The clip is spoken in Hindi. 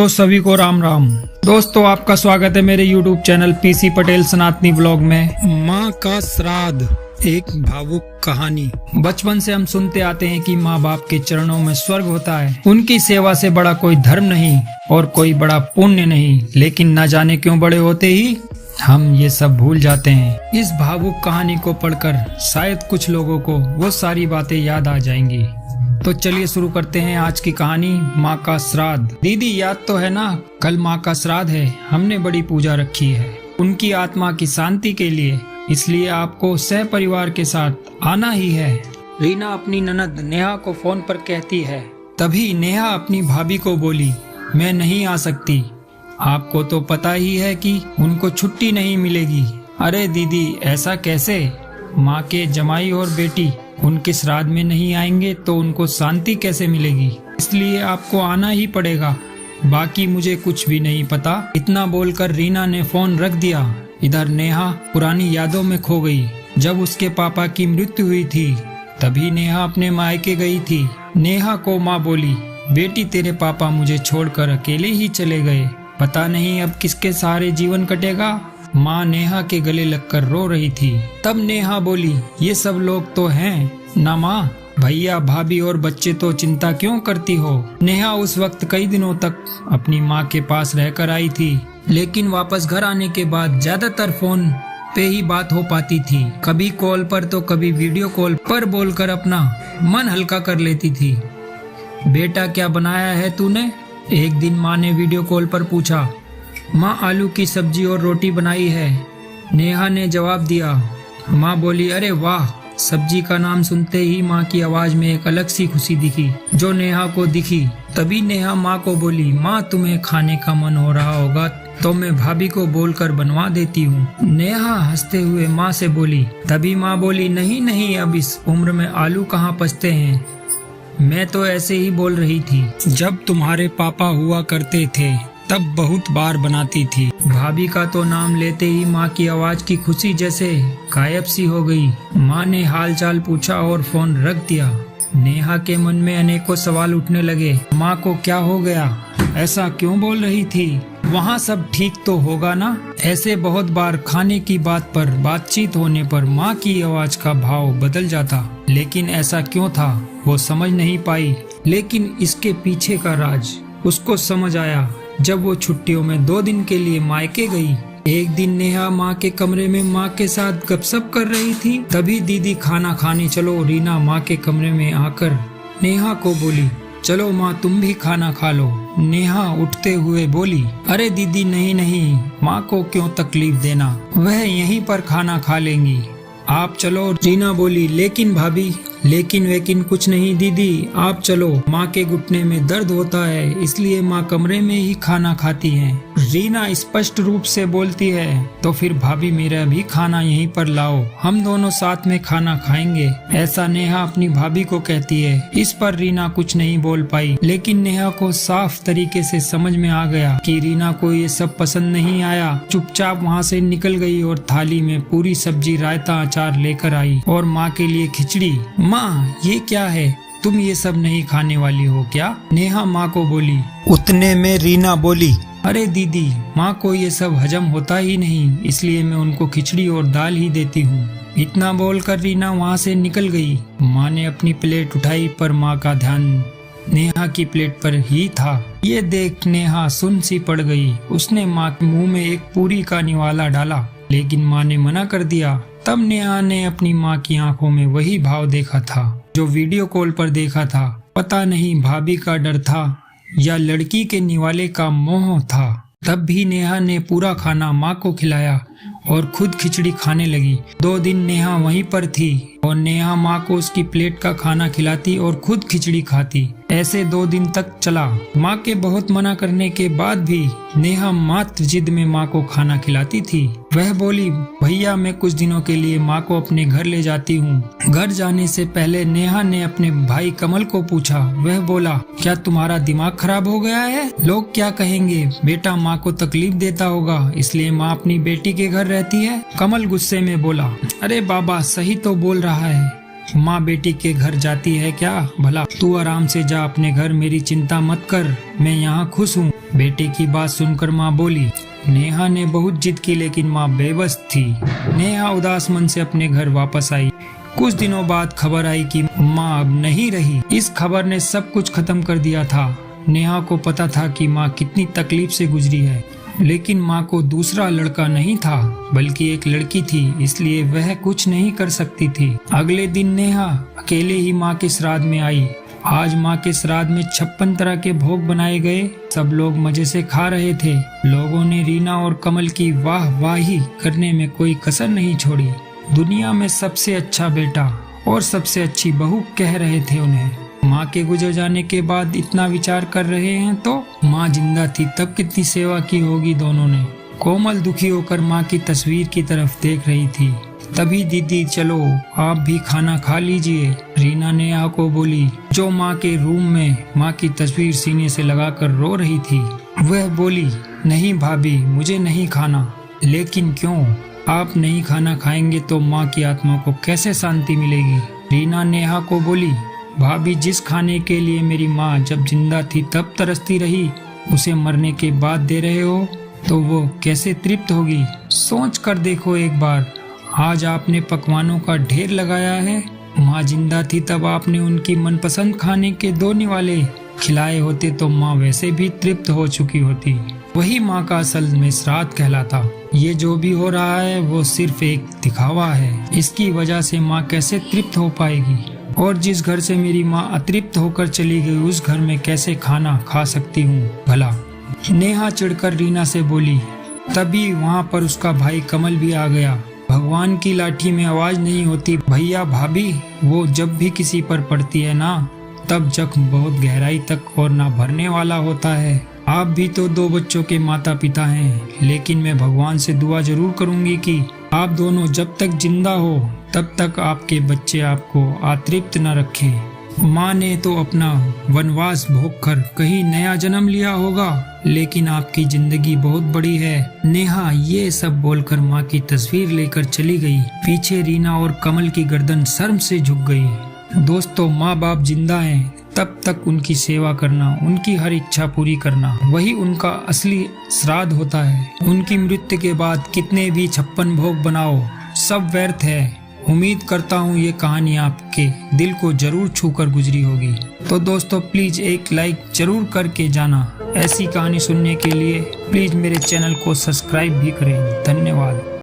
तो सभी को राम राम। दोस्तों, आपका स्वागत है मेरे YouTube चैनल पीसी पटेल सनातनी ब्लॉग में। माँ का श्राद्ध, एक भावुक कहानी। बचपन से हम सुनते आते हैं कि माँ बाप के चरणों में स्वर्ग होता है। उनकी सेवा से बड़ा कोई धर्म नहीं और कोई बड़ा पुण्य नहीं, लेकिन न जाने क्यों बड़े होते ही हम ये सब भूल जाते हैं। इस भावुक कहानी को पढ़कर शायद कुछ लोगों को वो सारी बातें याद आ जाएंगी। तो चलिए शुरू करते हैं आज की कहानी, माँ का श्राद्ध। दीदी, याद तो है ना, कल माँ का श्राद्ध है। हमने बड़ी पूजा रखी है उनकी आत्मा की शांति के लिए, इसलिए आपको सह परिवार के साथ आना ही है। रीना अपनी ननद नेहा को फोन पर कहती है। तभी नेहा अपनी भाभी को बोली, मैं नहीं आ सकती। आपको तो पता ही है कि उनको छुट्टी नहीं मिलेगी। अरे दीदी, ऐसा कैसे? माँ के जमाई और बेटी उनके श्राद्ध में नहीं आएंगे तो उनको शांति कैसे मिलेगी? इसलिए आपको आना ही पड़ेगा। बाकी मुझे कुछ भी नहीं पता। इतना बोलकर रीना ने फोन रख दिया। इधर नेहा पुरानी यादों में खो गई। जब उसके पापा की मृत्यु हुई थी तभी नेहा अपने मायके गई थी। नेहा को माँ बोली, बेटी तेरे पापा मुझे छोड़कर अकेले ही चले गए, पता नहीं अब किसके सहारे जीवन कटेगा। माँ नेहा के गले लगकर रो रही थी। तब नेहा बोली, ये सब लोग तो हैं ना माँ, भैया भाभी और बच्चे, तो चिंता क्यों करती हो? नेहा उस वक्त कई दिनों तक अपनी माँ के पास रहकर आई थी, लेकिन वापस घर आने के बाद ज्यादातर फोन पे ही बात हो पाती थी। कभी कॉल पर तो कभी वीडियो कॉल पर बोलकर अपना मन हल्का कर लेती थी। बेटा, क्या बनाया है तूने? एक दिन माँ ने वीडियो कॉल पर पूछा। माँ आलू की सब्जी और रोटी बनाई है, नेहा ने जवाब दिया। माँ बोली, अरे वाह। सब्जी का नाम सुनते ही माँ की आवाज में एक अलग सी खुशी दिखी जो नेहा को दिखी। तभी नेहा माँ को बोली, माँ तुम्हें खाने का मन हो रहा होगा तो मैं भाभी को बोलकर बनवा देती हूँ। नेहा हंसते हुए माँ से बोली। तभी माँ बोली, नहीं नहीं, अब इस उम्र में आलू कहाँ पचते हैं, मैं तो ऐसे ही बोल रही थी। जब तुम्हारे पापा हुआ करते थे तब बहुत बार बनाती थी। भाभी का तो नाम लेते ही माँ की आवाज की खुशी जैसे गायब सी हो गई। माँ ने हालचाल पूछा और फोन रख दिया। नेहा के मन में अनेकों सवाल उठने लगे। माँ को क्या हो गया? ऐसा क्यों बोल रही थी? वहाँ सब ठीक तो होगा ना? ऐसे बहुत बार खाने की बात पर बातचीत होने पर माँ की आवाज का भाव बदल जाता, लेकिन ऐसा क्यों था वो समझ नहीं पाई। लेकिन इसके पीछे का राज उसको समझ आया जब वो छुट्टियों में 2 दिन के लिए मायके गई। एक दिन नेहा माँ के कमरे में माँ के साथ गपशप कर रही थी। तभी दीदी खाना खाने चलो। रीना माँ के कमरे में आकर नेहा को बोली, चलो माँ तुम भी खाना खा लो। नेहा उठते हुए बोली, अरे दीदी नहीं नहीं, माँ को क्यों तकलीफ देना, वह यहीं पर खाना खा लेंगी, आप चलो। रीना बोली, लेकिन भाभी, लेकिन वेकिन कुछ नहीं दीदी, आप चलो। माँ के घुटने में दर्द होता है, इसलिए माँ कमरे में ही खाना खाती हैं। रीना स्पष्ट रूप से बोलती है, तो फिर भाभी मेरा भी खाना यहीं पर लाओ, हम दोनों साथ में खाना खाएंगे, ऐसा नेहा अपनी भाभी को कहती है। इस पर रीना कुछ नहीं बोल पाई, लेकिन नेहा को साफ तरीके से समझ में आ गया कि रीना को ये सब पसंद नहीं आया। चुपचाप वहाँ से निकल गई और थाली में पूरी सब्जी, रायता, अचार लेकर आई और माँ के लिए खिचड़ी। माँ, ये क्या है? तुम ये सब नहीं खाने वाली हो क्या? नेहा माँ को बोली। उतने में रीना बोली, अरे दीदी, माँ को ये सब हजम होता ही नहीं, इसलिए मैं उनको खिचड़ी और दाल ही देती हूँ। इतना बोलकर रीना वहाँ से निकल गई। माँ ने अपनी प्लेट उठाई पर माँ का ध्यान नेहा की प्लेट पर ही था। ये देख नेहा सुन सी पड़ गई। उसने माँ के मुँह में एक पूरी का निवाला डाला, लेकिन माँ ने मना कर दिया। तब नेहा ने अपनी माँ की आंखों में वही भाव देखा था जो वीडियो कॉल पर देखा था। पता नहीं भाभी का डर था या लड़की के निवाले का मोह था। तब भी नेहा ने पूरा खाना माँ को खिलाया और खुद खिचड़ी खाने लगी। 2 दिन नेहा वहीं पर थी और नेहा माँ को उसकी प्लेट का खाना खिलाती और खुद खिचड़ी खाती। ऐसे 2 दिन तक चला। माँ के बहुत मना करने के बाद भी नेहा मात्र जिद में माँ को खाना खिलाती थी। वह बोली, भैया मैं कुछ दिनों के लिए माँ को अपने घर ले जाती हूँ। घर जाने से पहले नेहा ने अपने भाई कमल को पूछा। वह बोला, क्या तुम्हारा दिमाग खराब हो गया है? लोग क्या कहेंगे? बेटा माँ को तकलीफ देता होगा, इसलिए माँ अपनी बेटी के घर रहती है। कमल गुस्से में बोला, अरे बाबा सही तो बोल रहा है, माँ बेटी के घर जाती है क्या? भला तू आराम से जा अपने घर, मेरी चिंता मत कर, मैं यहाँ खुश हूँ। बेटे की बात सुनकर माँ बोली। नेहा ने बहुत जिद की लेकिन माँ बेबस थी। नेहा उदास मन से अपने घर वापस आई। कुछ दिनों बाद खबर आई कि माँ अब नहीं रही। इस खबर ने सब कुछ खत्म कर दिया था। नेहा को पता था कि माँ कितनी तकलीफ से गुजरी है, लेकिन माँ को दूसरा लड़का नहीं था बल्कि एक लड़की थी, इसलिए वह कुछ नहीं कर सकती थी। अगले दिन नेहा अकेले ही माँ के श्राद्ध में आई। आज माँ के श्राद्ध में 56 तरह के भोग बनाए गए। सब लोग मजे से खा रहे थे। लोगों ने रीना और कमल की वाहवाही करने में कोई कसर नहीं छोड़ी। दुनिया में सबसे अच्छा बेटा और सबसे अच्छी बहू कह रहे थे उन्हें। माँ के गुजर जाने के बाद इतना विचार कर रहे हैं तो माँ जिंदा थी तब कितनी सेवा की होगी दोनों ने। कोमल दुखी होकर माँ की तस्वीर की तरफ देख रही थी। तभी दीदी चलो आप भी खाना खा लीजिए, रीना नेहा को बोली, जो माँ के रूम में माँ की तस्वीर सीने से लगाकर रो रही थी। वह बोली, नहीं भाभी मुझे नहीं खाना। लेकिन क्यों? आप नहीं खाना खाएंगे तो माँ की आत्मा को कैसे शांति मिलेगी? रीना नेहा को बोली, भाभी जिस खाने के लिए मेरी माँ जब जिंदा थी तब तरसती रही, उसे मरने के बाद दे रहे हो तो वो कैसे तृप्त होगी? सोच कर देखो एक बार। आज आपने पकवानों का ढेर लगाया है। माँ जिंदा थी तब आपने उनकी मनपसंद खाने के 2 निवाले खिलाए होते तो माँ वैसे भी तृप्त हो चुकी होती। वही माँ का असल में श्राद्ध कहलाता। ये जो भी हो रहा है वो सिर्फ एक दिखावा है। इसकी वजह से माँ कैसे तृप्त हो पाएगी? और जिस घर से मेरी माँ अतृप्त होकर चली गई उस घर में कैसे खाना खा सकती हूँ भला? नेहा चिढ़कर रीना से बोली। तभी वहाँ पर उसका भाई कमल भी आ गया। भगवान की लाठी में आवाज नहीं होती भैया भाभी, वो जब भी किसी पर पड़ती है ना तब जख्म बहुत गहराई तक और ना भरने वाला होता है। आप भी तो 2 बच्चों के माता पिता हैं, लेकिन मैं भगवान से दुआ जरूर करूंगी कि आप दोनों जब तक जिंदा हो तब तक आपके बच्चे आपको अतृप्त न रखें। माँ ने तो अपना वनवास भोगकर कहीं नया जन्म लिया होगा, लेकिन आपकी जिंदगी बहुत बड़ी है। नेहा ये सब बोलकर माँ की तस्वीर लेकर चली गई। पीछे रीना और कमल की गर्दन शर्म से झुक गई। दोस्तों, माँ बाप जिंदा हैं तब तक उनकी सेवा करना, उनकी हर इच्छा पूरी करना, वही उनका असली श्राद्ध होता है। उनकी मृत्यु के बाद कितने भी 56 भोग बनाओ सब व्यर्थ है। उम्मीद करता हूँ ये कहानी आपके दिल को जरूर छूकर गुजरी होगी। तो दोस्तों प्लीज एक लाइक जरूर करके जाना। ऐसी कहानी सुनने के लिए प्लीज मेरे चैनल को सब्सक्राइब भी करें। धन्यवाद।